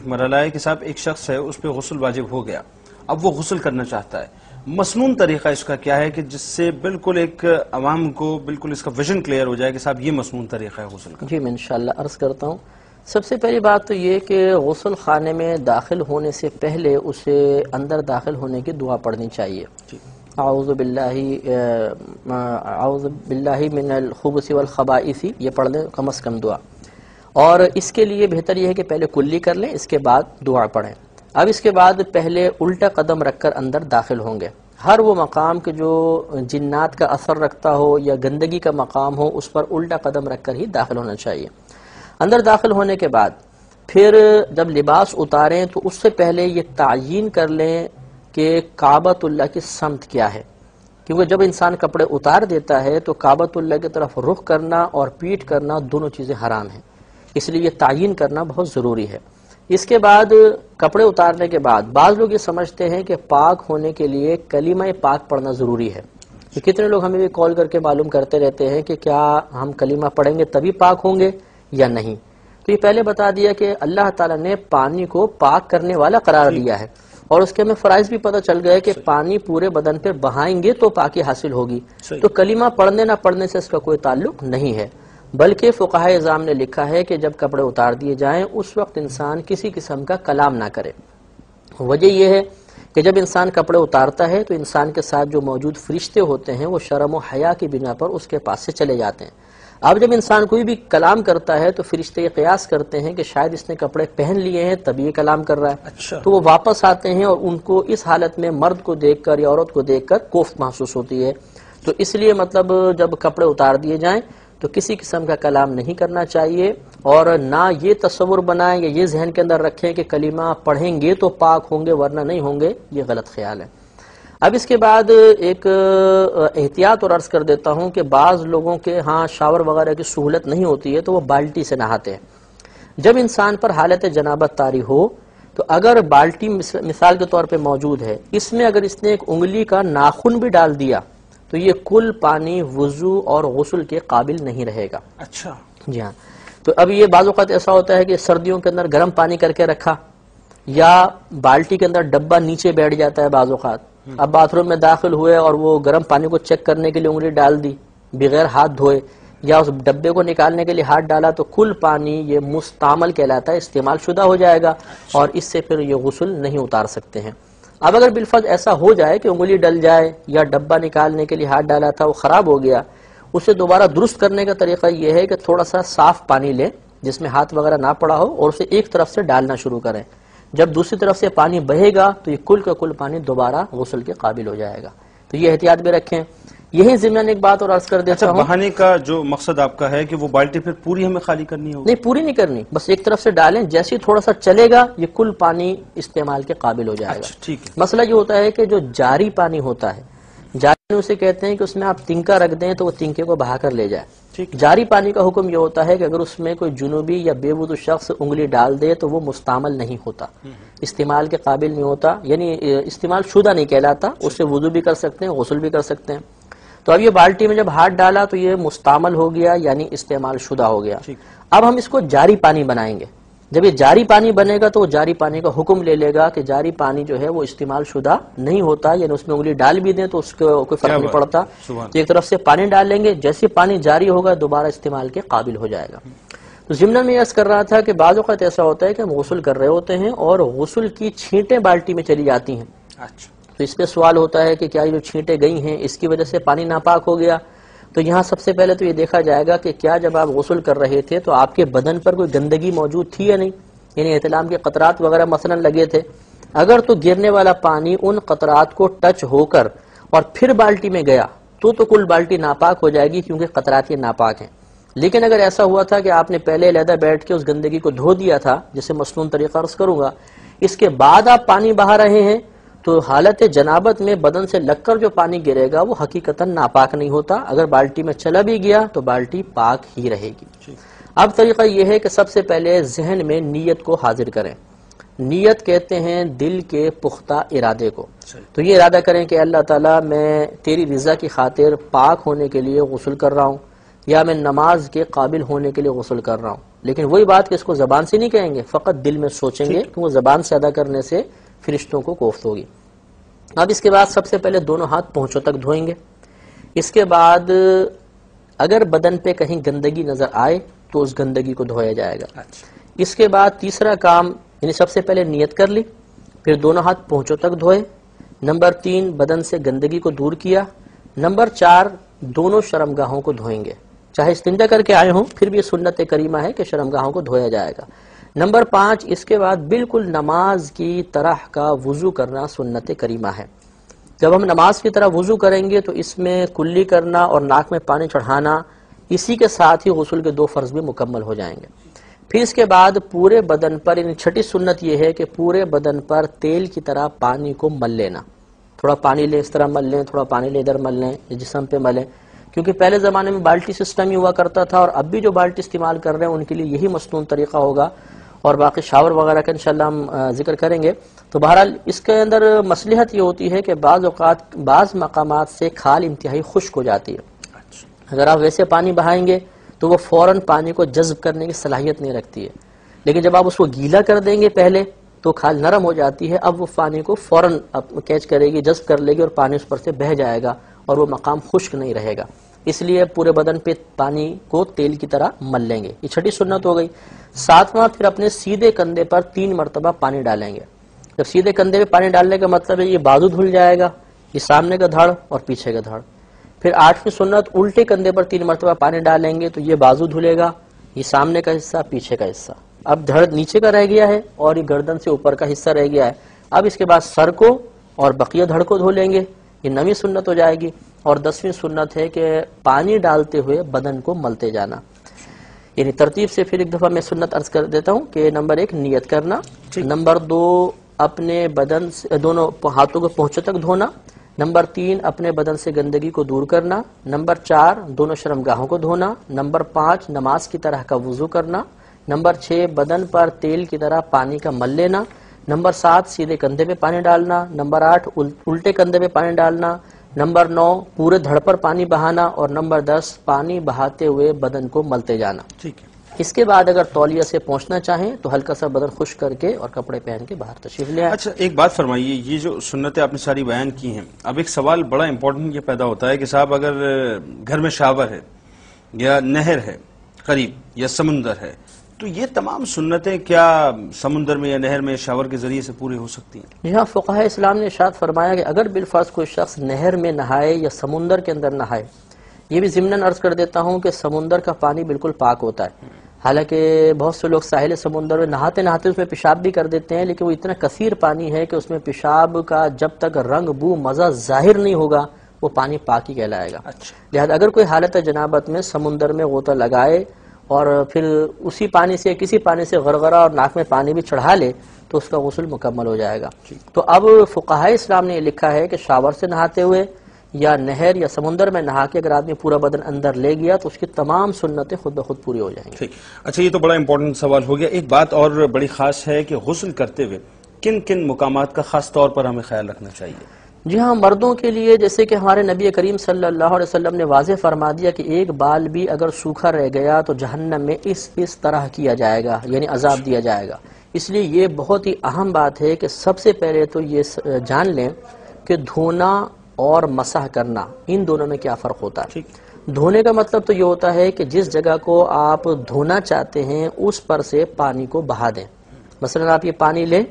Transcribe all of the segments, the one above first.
مرحلہ ہے کہ صاحب ایک شخص ہے اس پہ غسل واجب ہو گیا، اب وہ غسل کرنا چاہتا ہے، مسنون طریقہ اس کا کیا ہے کہ جس سے بالکل ایک عوام کو بالکل اس کا ویژن کلیئر ہو جائے کہ صاحب یہ مسنون طریقہ ہے غسل کا؟ جی میں انشاءاللہ عرض کرتا ہوں۔ سب سے پہلی بات تو یہ کہ غسل خانے میں داخل ہونے سے پہلے اسے اندر داخل ہونے کی دعا پڑھنی چاہیے۔ اعوذ باللہ من الخبث والخبائث، یہ پڑھ لیں کم از کم دعا، اور اس کے لیے بہتر یہ ہے کہ پہلے کلی کر لیں، اس کے بعد دعا پڑھیں۔ اب اس کے بعد پہلے الٹا قدم رکھ کر اندر داخل ہوں گے۔ ہر وہ مقام کے جو جنات کا اثر رکھتا ہو یا گندگی کا مقام ہو اس پر الٹا قدم رکھ کر ہی داخل ہونا چاہیے۔ اندر داخل ہونے کے بعد پھر جب لباس اتاریں تو اس سے پہلے یہ تعیین کر لیں کہ کعبۃ اللہ کی سمت کیا ہے، کیونکہ جب انسان کپڑے اتار دیتا ہے تو کعبۃ اللہ کی طرف رخ کرنا اور پیٹھ کرنا دونوں چیزیں حرام ہیں، اس لیے یہ تعیین کرنا بہت ضروری ہے۔ اس کے بعد کپڑے اتارنے کے بعد بعض لوگ یہ سمجھتے ہیں کہ پاک ہونے کے لیے کلمہ پاک پڑھنا ضروری ہے۔ کتنے لوگ ہمیں بھی کال کر کے معلوم کرتے رہتے ہیں کہ کیا ہم کلمہ پڑھیں گے تبھی پاک ہوں گے یا نہیں؟ تو یہ پہلے بتا دیا کہ اللہ تعالیٰ نے پانی کو پاک کرنے والا قرار دیا ہے، اور اس کے ہمیں فرائض بھی پتہ چل گئے کہ پانی پورے بدن پر بہائیں گے تو پاکی حاصل ہوگی۔ تو کلمہ پڑھنے نہ پڑھنے سے اس کا کوئی تعلق نہیں ہے، بلکہ فقہائے اعظام نے لکھا ہے کہ جب کپڑے اتار دیے جائیں اس وقت انسان کسی قسم کا کلام نہ کرے۔ وجہ یہ ہے کہ جب انسان کپڑے اتارتا ہے تو انسان کے ساتھ جو موجود فرشتے ہوتے ہیں وہ شرم و حیا کی بنا پر اس کے پاس سے چلے جاتے ہیں۔ اب جب انسان کوئی بھی کلام کرتا ہے تو فرشتے یہ قیاس کرتے ہیں کہ شاید اس نے کپڑے پہن لیے ہیں تب یہ کلام کر رہا ہے، تو وہ واپس آتے ہیں اور ان کو اس حالت میں مرد کو دیکھ کر یا عورت کو دیکھ کر کوفت محسوس ہوتی ہے۔ تو اس لیے مطلب جب کپڑے اتار دیے جائیں تو کسی قسم کا کلام نہیں کرنا چاہیے، اور نہ یہ تصور بنائیں یا یہ ذہن کے اندر رکھیں کہ کلمہ پڑھیں گے تو پاک ہوں گے ورنہ نہیں ہوں گے، یہ غلط خیال ہے۔ اب اس کے بعد ایک احتیاط اور عرض کر دیتا ہوں کہ بعض لوگوں کے ہاں شاور وغیرہ کی سہولت نہیں ہوتی ہے تو وہ بالٹی سے نہاتے ہیں۔ جب انسان پر حالت جنابت طاری ہو تو اگر بالٹی مثال کے طور پہ موجود ہے، اس میں اگر اس نے ایک انگلی کا ناخن بھی ڈال دیا تو یہ کل پانی وضو اور غسل کے قابل نہیں رہے گا۔ اچھا جی ہاں، تو اب یہ بعض اوقات ایسا ہوتا ہے کہ سردیوں کے اندر گرم پانی کر کے رکھا، یا بالٹی کے اندر ڈبہ نیچے بیٹھ جاتا ہے بعض اوقات، اب باتھ روم میں داخل ہوئے اور وہ گرم پانی کو چیک کرنے کے لیے انگلی ڈال دی بغیر ہاتھ دھوئے، یا اس ڈبے کو نکالنے کے لیے ہاتھ ڈالا، تو کل پانی یہ مستعمل کہلاتا ہے، استعمال شدہ ہو جائے گا، اور اس سے پھر یہ غسل نہیں اتار سکتے ہیں۔ اب اگر بالفرض ایسا ہو جائے کہ انگلی ڈل جائے یا ڈبہ نکالنے کے لیے ہاتھ ڈالا تھا وہ خراب ہو گیا، اسے دوبارہ درست کرنے کا طریقہ یہ ہے کہ تھوڑا سا صاف پانی لیں جس میں ہاتھ وغیرہ نہ پڑا ہو، اور اسے ایک طرف سے ڈالنا شروع کریں۔ جب دوسری طرف سے پانی بہے گا تو یہ کل کا کل پانی دوبارہ غسل کے قابل ہو جائے گا۔ تو یہ احتیاط بھی رکھیں۔ یہی ضمن ایک بات اور عرض کر دیتا ہوں۔ بہانے کا جو مقصد آپ کا ہے کہ وہ بالٹی پھر پوری ہمیں خالی کرنی ہوگی؟ نہیں، پوری نہیں کرنی، بس ایک طرف سے ڈالیں، جیسے ہی تھوڑا سا چلے گا یہ کل پانی استعمال کے قابل ہو جائے گا۔ ٹھیک ہے۔ مسئلہ یہ ہوتا ہے کہ جو جاری پانی ہوتا ہے، جاری اسے کہتے ہیں کہ اس میں آپ تنکا رکھ دیں تو وہ تنکے کو بہا کر لے جائے۔ جاری پانی کا حکم یہ ہوتا ہے کہ اگر اس میں کوئی جنوبی یا بے وضو شخص انگلی ڈال دے تو وہ مستعمل نہیں ہوتا، استعمال کے قابل نہیں ہوتا، یعنی استعمال شدہ نہیں کہلاتا، اس سے وضو بھی کر سکتے ہیں، غسل بھی کر سکتے ہیں۔ تو اب یہ بالٹی میں جب ہاتھ ڈالا تو یہ مستعمل ہو گیا، یعنی استعمال شدہ ہو گیا۔ اب ہم اس کو جاری پانی بنائیں گے۔ جب یہ جاری پانی بنے گا تو وہ جاری پانی کا حکم لے لے گا کہ جاری پانی جو ہے وہ استعمال شدہ نہیں ہوتا، یعنی اس میں انگلی ڈال بھی دیں تو اس کو کوئی فرق نہیں پڑتا۔ تو ایک طرف سے پانی ڈال لیں گے، جیسے پانی جاری ہوگا دوبارہ استعمال کے قابل ہو جائے گا۔ تو ضمن میں عرض کر رہا تھا کہ بعض اوقات ایسا ہوتا ہے کہ ہم غسل کر رہے ہوتے ہیں اور غسل کی چھینٹیں بالٹی میں چلی جاتی ہیں۔ تو اس پہ سوال ہوتا ہے کہ کیا یہ جو چھینٹیں گئی ہیں اس کی وجہ سے پانی ناپاک ہو گیا؟ تو یہاں سب سے پہلے تو یہ دیکھا جائے گا کہ کیا جب آپ غسل کر رہے تھے تو آپ کے بدن پر کوئی گندگی موجود تھی یا نہیں، یعنی احتلام کے قطرات وغیرہ مثلا لگے تھے۔ اگر تو گرنے والا پانی ان قطرات کو ٹچ ہو کر اور پھر بالٹی میں گیا تو کل بالٹی ناپاک ہو جائے گی، کیونکہ قطرات یہ ناپاک ہیں۔ لیکن اگر ایسا ہوا تھا کہ آپ نے پہلے علیحدہ بیٹھ کے اس گندگی کو دھو دیا تھا، جسے مسنون طریقہ عرض کروں گا، اس کے بعد آپ پانی بہا رہے ہیں، تو حالت جنابت میں بدن سے لگ کر جو پانی گرے گا وہ حقیقتاً ناپاک نہیں ہوتا، اگر بالٹی میں چلا بھی گیا تو بالٹی پاک ہی رہے گی۔ اب طریقہ یہ ہے کہ سب سے پہلے ذہن میں نیت کو حاضر کریں۔ نیت کہتے ہیں دل کے پختہ ارادے کو۔ تو یہ ارادہ کریں کہ اللہ تعالیٰ میں تیری رضا کی خاطر پاک ہونے کے لیے غسل کر رہا ہوں، یا میں نماز کے قابل ہونے کے لیے غسل کر رہا ہوں، لیکن وہی بات کہ اس کو زبان سے نہیں کہیں گے، فقط دل میں سوچیں گے کہ وہ زبان سے ادا کرنے سے فرشتوں کو کوفت ہوگی۔ اب اس کے بعد سب سے پہلے دونوں ہاتھ پونچھوں تک دھوئیں گے۔ اس کے بعد اگر بدن پہ کہیں گندگی نظر آئے تو اس گندگی کو دھویا جائے گا۔ اس کے بعد تیسرا کام، یعنی سب سے پہلے نیت کر لی، پھر دونوں ہاتھ پونچھوں تک دھوئے، نمبر 3 بدن سے گندگی کو دور کیا، نمبر 4 دونوں شرمگاہوں کو دھوئیں گے، چاہے استنجا کر کے آئے ہوں پھر بھی سنت کریمہ ہے کہ شرمگاہوں کو دھویا جائے گا۔ نمبر 5 اس کے بعد بالکل نماز کی طرح کا وضو کرنا سنت کریمہ ہے۔ جب ہم نماز کی طرح وضو کریں گے تو اس میں کلی کرنا اور ناک میں پانی چڑھانا، اسی کے ساتھ ہی غسل کے 2 فرض بھی مکمل ہو جائیں گے۔ پھر اس کے بعد پورے بدن پر، یعنی چھٹی سنت یہ ہے کہ پورے بدن پر تیل کی طرح پانی کو مل لینا، تھوڑا پانی لیں اس طرح مل لیں، تھوڑا پانی لیں ادھر مل لیں، جسم پہ ملیں، کیونکہ پہلے زمانے میں بالٹی سسٹم ہی ہوا کرتا تھا، اور اب بھی جو بالٹی استعمال کر رہے ہیں ان کے لیے یہی مسنون طریقہ ہوگا، اور باقی شاور وغیرہ کا انشاءاللہ ہم ذکر کریں گے۔ تو بہرحال اس کے اندر مصلحت یہ ہوتی ہے کہ بعض اوقات بعض مقامات سے کھال انتہائی خشک ہو جاتی ہے، اگر آپ ویسے پانی بہائیں گے تو وہ فوراً پانی کو جذب کرنے کی صلاحیت نہیں رکھتی ہے، لیکن جب آپ اس کو گیلا کر دیں گے پہلے تو کھال نرم ہو جاتی ہے، اب وہ پانی کو فوراً کیچ کرے گی، جذب کر لے گی، اور پانی اس پر سے بہہ جائے گا اور وہ مقام خشک نہیں رہے گا۔ اس لیے پورے بدن پہ پانی کو تیل کی طرح مل لیں گے، یہ چھٹی سنت ہو گئی۔ 7واں پھر اپنے سیدھے کندھے پر 3 مرتبہ پانی ڈالیں گے۔ جب سیدھے کندھے پہ پانی ڈالنے کا مطلب ہے یہ بازو دھل جائے گا، یہ سامنے کا دھڑ اور پیچھے کا دھڑ۔ پھر 8ویں سنت الٹے کندھے پر 3 مرتبہ پانی ڈالیں گے تو یہ بازو دھلے گا، یہ سامنے کا حصہ پیچھے کا حصہ۔ اب دھڑ نیچے کا رہ گیا ہے اور یہ گردن سے اوپر کا حصہ رہ گیا ہے۔ اب اس کے بعد سر کو اور بقیہ دھڑ کو دھو لیں گے، یہ 9ویں سنت ہو جائے گی۔ اور 10ویں سنت ہے کہ پانی ڈالتے ہوئے بدن کو ملتے جانا، یعنی ترتیب سے پھر ایک دفعہ میں سنت عرض کر دیتا ہوں کہ نمبر 1 نیت کرنا، نمبر 2 اپنے بدن سے دونوں ہاتھوں کو پونچھوں تک دھونا، نمبر 3 اپنے بدن سے گندگی کو دور کرنا، نمبر 4 دونوں شرمگاہوں کو دھونا، نمبر 5 نماز کی طرح کا وضو کرنا، نمبر 6 بدن پر تیل کی طرح پانی کا مل لینا، نمبر 7 سیدھے کندھے پہ پانی ڈالنا، نمبر 8 الٹے کندھے پہ پانی ڈالنا، نمبر 9 پورے دھڑ پر پانی بہانا، اور نمبر 10 پانی بہاتے ہوئے بدن کو ملتے جانا۔ ٹھیک ہے۔ اس کے بعد اگر تولیہ سے پہنچنا چاہیں تو ہلکا سا بدن خشک کر کے اور کپڑے پہن کے باہر تشریف لے آئیں۔ اچھا ایک بات فرمائیے، یہ جو سنتیں آپ نے ساری بیان کی ہیں، اب ایک سوال بڑا امپورٹنٹ یہ پیدا ہوتا ہے کہ صاحب اگر گھر میں شاور ہے یا نہر ہے قریب یا سمندر ہے تو یہ تمام سنتیں کیا سمندر میں یا نہر میں شاور کے ذریعے سے پوری ہو سکتی ہیں؟ جی ہاں، فقہاء اسلام نے ارشاد فرمایا کہ اگر بالفرض کوئی شخص نہر میں نہائے یا سمندر کے اندر نہائے، یہ بھی ضمناً عرض کر دیتا ہوں کہ سمندر کا پانی بالکل پاک ہوتا ہے، حالانکہ بہت سے لوگ ساحل سمندر میں نہاتے نہاتے اس میں پیشاب بھی کر دیتے ہیں، لیکن وہ اتنا کثیر پانی ہے کہ اس میں پیشاب کا جب تک رنگ بو مزہ ظاہر نہیں ہوگا وہ پانی پاک ہی کہلائے گا۔ لہذا اگر کوئی حالت جنابت میں سمندر میں غوطہ لگائے اور پھر اسی پانی سے کسی پانی سے غرغرہ اور ناک میں پانی بھی چڑھا لے تو اس کا غسل مکمل ہو جائے گا۔ تو اب فقہاء اسلام نے یہ لکھا ہے کہ شاور سے نہاتے ہوئے یا نہر یا سمندر میں نہا کے اگر آدمی پورا بدن اندر لے گیا تو اس کی تمام سنتیں خود بخود پوری ہو جائیں گی۔ ٹھیک، اچھا یہ تو بڑا امپورٹنٹ سوال ہو گیا۔ ایک بات اور بڑی خاص ہے کہ غسل کرتے ہوئے کن کن مقامات کا خاص طور پر ہمیں خیال رکھنا چاہیے؟ جی ہاں، مردوں کے لیے جیسے کہ ہمارے نبی کریم صلی اللہ علیہ وسلم نے واضح فرما دیا کہ ایک بال بھی اگر سوکھا رہ گیا تو جہنم میں اس طرح کیا جائے گا، یعنی عذاب دیا جائے گا۔ اس لیے یہ بہت ہی اہم بات ہے کہ سب سے پہلے تو یہ جان لیں کہ دھونا اور مسح کرنا ان دونوں میں کیا فرق ہوتا ہے۔ دھونے کا مطلب تو یہ ہوتا ہے کہ جس جگہ کو آپ دھونا چاہتے ہیں اس پر سے پانی کو بہا دیں۔ مثلا آپ یہ پانی لیں،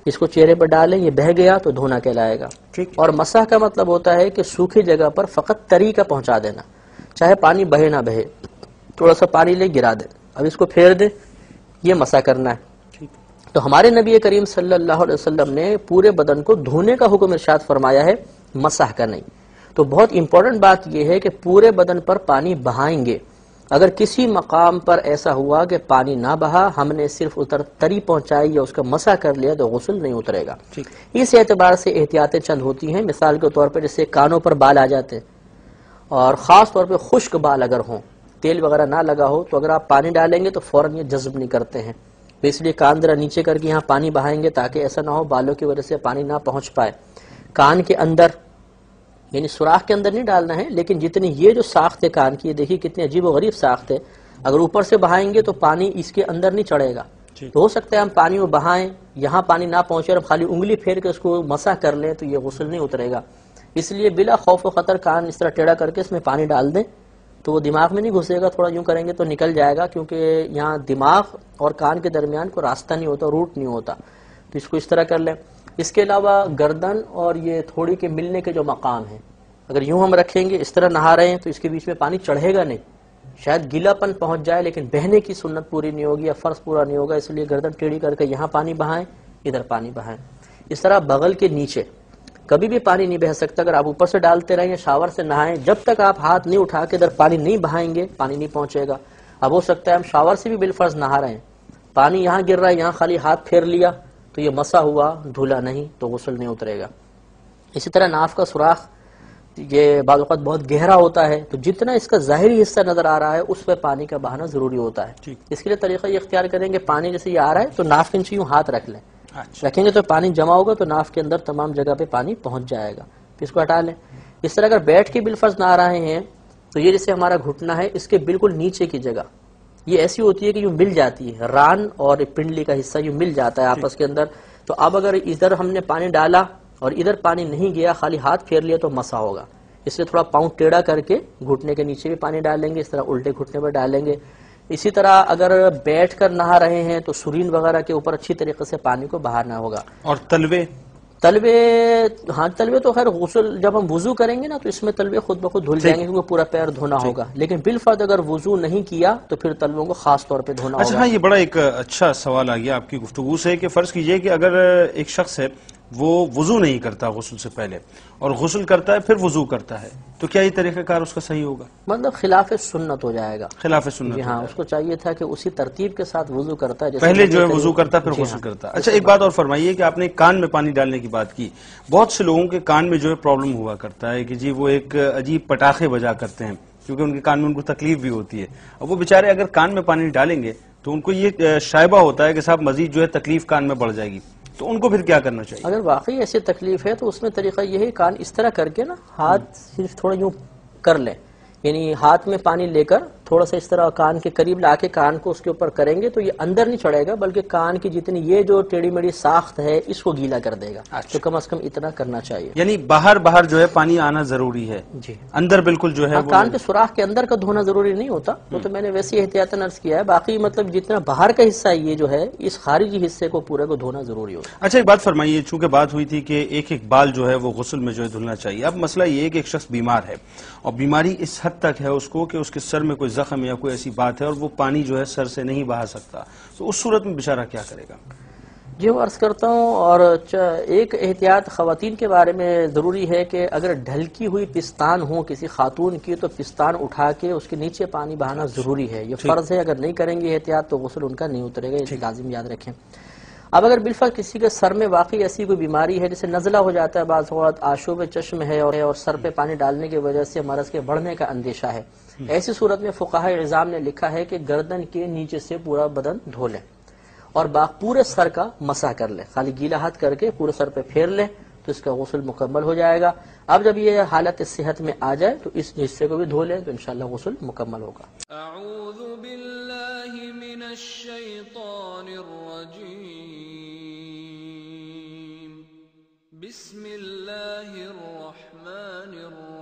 اس کو چہرے پر ڈالیں، یہ بہہ گیا تو دھونا کہلائے گا۔ اور مسح کا مطلب ہوتا ہے کہ سوکھی جگہ پر فقط تری کا پہنچا دینا، چاہے پانی بہے نہ بہے، تھوڑا سا پانی لے گرا دیں، اب اس کو پھیر دیں، یہ مسح کرنا ہے۔ تو ہمارے نبی کریم صلی اللہ علیہ وسلم نے پورے بدن کو دھونے کا حکم ارشاد فرمایا ہے، مسح کا نہیں۔ تو بہت امپورٹنٹ بات یہ ہے کہ پورے بدن پر پانی بہائیں گے۔ اگر کسی مقام پر ایسا ہوا کہ پانی نہ بہا، ہم نے صرف تری پہنچائی یا اس کا مسح کر لیا تو غسل نہیں اترے گا۔ اس اعتبار سے احتیاطیں چند ہوتی ہیں، مثال کے طور پر جیسے کانوں پر بال آ جاتے ہیں اور خاص طور پہ خشک بال اگر ہوں، تیل وغیرہ نہ لگا ہو، تو اگر آپ پانی ڈالیں گے تو فوراً یہ جذب نہیں کرتے ہیں، تو اس لیے کان ذرا نیچے کر کے یہاں پانی بہائیں گے تاکہ ایسا نہ ہو بالوں کی وجہ سے پانی نہ پہنچ پائے۔ کان کے اندر یعنی سوراخ کے اندر نہیں ڈالنا ہے، لیکن جتنی یہ جو ساخت ہے کان کی، دیکھیے کتنی عجیب و غریب ساخت ہے، اگر اوپر سے بہائیں گے تو پانی اس کے اندر نہیں چڑھے گا. تو ہو سکتا ہے ہم پانی میں بہائیں, یہاں پانی نہ پہنچے اور خالی انگلی پھیر کے اس کو مسح کر لیں تو یہ غسل نہیں اترے گا. اس لیے بلا خوف و خطر کان اس طرح ٹیڑھا کر کے اس میں پانی ڈال دیں تو وہ دماغ میں نہیں گھسے گا, تھوڑا یوں کریں گے تو نکل جائے گا, کیونکہ یہاں دماغ اور کان کے درمیان کوئی راستہ نہیں ہوتا, روٹ نہیں ہوتا. تو اس کو اس طرح کر لیں. اس کے علاوہ گردن اور یہ تھوڑی کے ملنے کے جو مقام ہیں, اگر یوں ہم رکھیں گے اس طرح نہا رہے ہیں تو اس کے بیچ میں پانی چڑھے گا نہیں, شاید گیلا پن پہنچ جائے لیکن بہنے کی سنت پوری نہیں ہوگی یا فرض پورا نہیں ہوگا, اس لیے گردن ٹیڑھی کر کے یہاں پانی بہائیں, ادھر پانی بہائیں. اس طرح بغل کے نیچے کبھی بھی پانی نہیں بہ سکتا. اگر آپ اوپر سے ڈالتے رہیں یا شاور سے نہائیں, جب تک آپ ہاتھ نہیں اٹھا کے ادھر پانی نہیں بہائیں گے پانی نہیں پہنچے گا. اب ہو سکتا ہے ہم شاور سے بھی بالفرض نہا رہے ہیں, پانی یہاں گر رہا ہے, یہاں خالی ہاتھ پھیر لیا تو یہ مسا ہوا, دھلا نہیں, تو غسل نہیں اترے گا. اسی طرح ناف کا سوراخ یہ بعض اوقات بہت گہرا ہوتا ہے, تو جتنا اس کا ظاہری حصہ نظر آ رہا ہے اس پہ پانی کا بہانا ضروری ہوتا ہے. اس کے لیے طریقہ یہ اختیار کریں کہ پانی جیسے یہ آ رہا ہے تو ناف کے نیچے یوں ہاتھ رکھ لیں, رکھیں گے تو پانی جمع ہوگا تو ناف کے اندر تمام جگہ پہ پانی پہنچ جائے گا. پھر اس کو ہٹا لیں. اس طرح اگر بیٹھ کے بالفرض نہ آ رہے ہیں تو یہ جیسے ہمارا گھٹنا ہے اس کے بالکل نیچے کی جگہ یہ ایسی ہوتی ہے کہ یوں مل جاتی ہے, ران اور پنڈلی کا حصہ یوں مل جاتا ہے آپس کے اندر. تو اب اگر ادھر ہم نے پانی ڈالا اور ادھر پانی نہیں گیا, خالی ہاتھ پھیر لیا تو مسا ہوگا. اس لیے تھوڑا پاؤں ٹیڑھا کر کے گھٹنے کے نیچے بھی پانی ڈالیں گے, اس طرح الٹے گھٹنے پر ڈالیں گے. اسی طرح اگر بیٹھ کر نہا رہے ہیں تو سرین وغیرہ کے اوپر اچھی طریقے سے پانی کو بہارنا ہوگا. اور تلوے ہاں تلوے تو خیر غسل جب ہم وضو کریں گے نا تو اس میں تلوے خود بخود دھل جائیں گے کیونکہ پورا پیر دھونا ہوگا, لیکن بالفرض اگر وضو نہیں کیا تو پھر تلووں کو خاص طور پہ دھونا ہوگا. اچھا ہاں, یہ بڑا ایک اچھا سوال آ گیا آپ کی گفتگو سے کہ فرض کیجئے کہ اگر ایک شخص ہے وہ وضو نہیں کرتا غسل سے پہلے اور غسل کرتا ہے پھر وضو کرتا ہے, تو کیا یہ طریقہ کار اس کا صحیح ہوگا؟ مطلب خلاف سنت ہو جائے گا. خلاف سنت. جی ہاں, اس کو چاہیے تھا کہ اسی ترتیب کے ساتھ وضو کرتا ہے, پہلے جو ہے وضو کرتا پھر غسل کرتا. اچھا ایک بات اور فرمائیے کہ آپ نے کان میں پانی ڈالنے کی بات کی, بہت سے لوگوں کے کان میں جو ہے پرابلم ہوا کرتا ہے کہ جی وہ ایک عجیب پٹاخے بجا کرتے ہیں کیونکہ ان کے کان میں ان کو تکلیف بھی ہوتی ہے. اب وہ بیچارے اگر کان میں پانی ڈالیں گے تو ان کو یہ شائبہ ہوتا ہے کہ صاحب مزید جو ہے تکلیف کان میں بڑھ جائے گی, تو ان کو پھر کیا کرنا چاہیے؟ اگر واقعی ایسی تکلیف ہے تو اس میں طریقہ یہ ہے کان اس طرح کر کے نا ہاتھ صرف تھوڑا یوں کر لیں, یعنی ہاتھ میں پانی لے کر تھوڑا سا اس طرح کان کے قریب لا کے کان کو اس کے اوپر کریں گے تو یہ اندر نہیں چڑھے گا بلکہ کان کی جتنی یہ جو ٹیڑھی میڑھی ساخت ہے اس کو گیلا کر دے گا. تو کم از کم اتنا کرنا چاہیے. یعنی باہر جو ہے پانی آنا ضروری ہے, جی اندر بالکل جو ہے کان کے سوراخ کے اندر کا دھونا ضروری نہیں ہوتا, وہ تو میں نے ویسے احتیاطاً عرض کیا ہے. باقی مطلب جتنا باہر کا حصہ یہ جو ہے اس خارجی حصے کو پورے کو دھونا ضروری ہوتا ہے. اچھا ایک بات فرمائیے, چونکہ بات ہوئی تھی کہ ایک بال جو ہے وہ غسل میں جو ہے دھلنا چاہیے. اب مسئلہ یہ ہے کہ ایک شخص بیمار ہے اور بیماری اس حد تک ہے اس کو کہ اس کے سر میں کوئی زخم یا کوئی ایسی بات ہے اور وہ پانی جو ہے سر سے نہیں بہا سکتا, تو اس صورت میں بیچارہ کیا کرے گا؟ جی وہ عرض کرتا ہوں. اور ایک احتیاط خواتین کے بارے میں ضروری ہے کہ اگر ڈھلکی ہوئی پستان ہو کسی خاتون کی تو پستان اٹھا کے اس کے نیچے پانی بہانا ضروری ہے, یہ فرض ہے. اگر نہیں کریں گے احتیاط تو غسل ان کا نہیں اترے گا, یہ لازم یاد رکھیں. اب اگر بالفعل کسی کے سر میں واقعی ایسی کوئی بیماری ہے جیسے نزلہ ہو جاتا ہے, بعض اوقات آشوب چشم ہے اور سر پہ پانی ڈالنے کی وجہ سے مرض کے بڑھنے کا اندیشہ ہے, ایسی صورت میں فقہائے عظام نے لکھا ہے کہ گردن کے نیچے سے پورا بدن دھو لیں اور پورے سر کا مسح کر لیں, خالی گیلا ہاتھ کر کے پورے سر پہ پھیر لیں تو اس کا غسل مکمل ہو جائے گا. اب جب یہ حالت صحت میں آ جائے تو اس حصے کو بھی دھو لیں تو انشاءاللہ غسل مکمل ہوگا. اعوذ باللہ من الشیطان الرجیم, بسم اللہ الرحمن الرحیم.